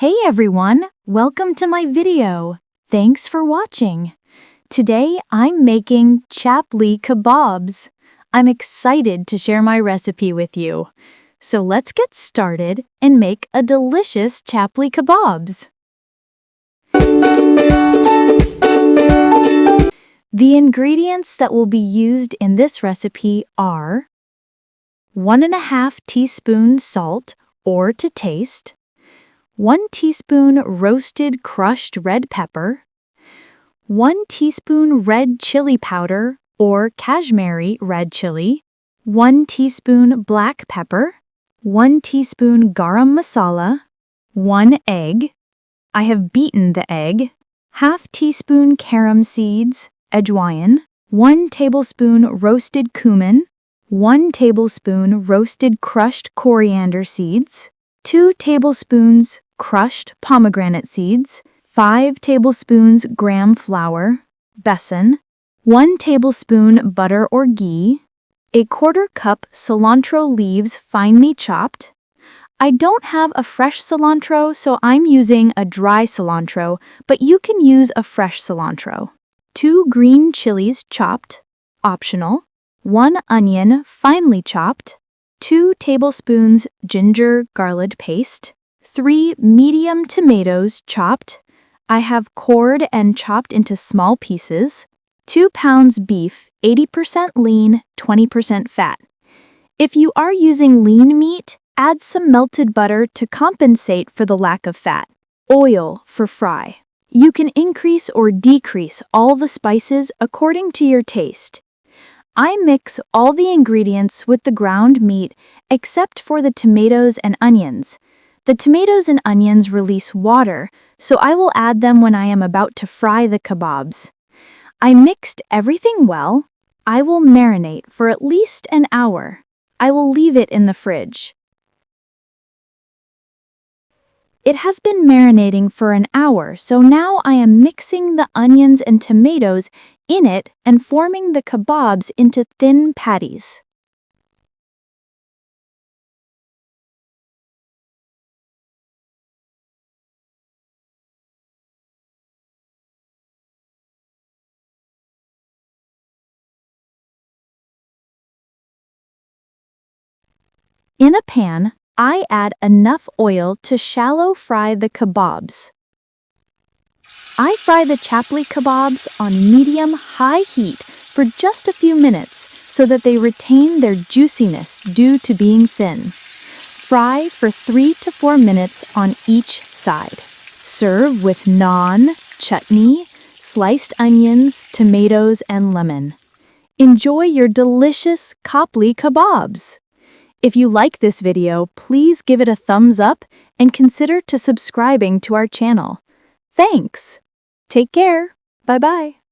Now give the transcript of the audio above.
Hey everyone, welcome to my video. Thanks for watching. Today I'm making Chapli Kababs. I'm excited to share my recipe with you. So let's get started and make a delicious Chapli Kababs. The ingredients that will be used in this recipe are 1½ teaspoon salt or to taste, 1 teaspoon roasted crushed red pepper, 1 teaspoon red chili powder or Kashmiri red chili, 1 teaspoon black pepper, 1 teaspoon garam masala, 1 egg. I have beaten the egg, ½ teaspoon carom seeds, Ajwain, 1 tablespoon roasted cumin, 1 tablespoon roasted crushed coriander seeds, 2 tablespoons crushed pomegranate seeds, 5 tablespoons gram flour, besan, 1 tablespoon butter or ghee, a 1/4 cup cilantro leaves finely chopped. I don't have a fresh cilantro, so I'm using a dry cilantro, but you can use a fresh cilantro. 2 green chilies chopped, optional, 1 onion finely chopped, 2 tablespoons ginger garlic paste, 3 medium tomatoes chopped. I have cored and chopped into small pieces, 2 pounds beef, 80% lean, 20% fat. If you are using lean meat, add some melted butter to compensate for the lack of fat. Oil for fry. You can increase or decrease all the spices according to your taste. I mix all the ingredients with the ground meat except for the tomatoes and onions. The tomatoes and onions release water, so I will add them when I am about to fry the kebabs. I mixed everything well. I will marinate for at least an hour. I will leave it in the fridge. It has been marinating for an hour, so now I am mixing the onions and tomatoes in it and forming the kebabs into thin patties. In a pan, I add enough oil to shallow fry the kebabs. I fry the Chapli Kababs on medium-high heat for just a few minutes so that they retain their juiciness due to being thin. Fry for 3 to 4 minutes on each side. Serve with naan, chutney, sliced onions, tomatoes, and lemon. Enjoy your delicious Chapli Kababs! If you like this video, please give it a thumbs up and consider subscribing to our channel. Thanks! Take care! Bye-bye!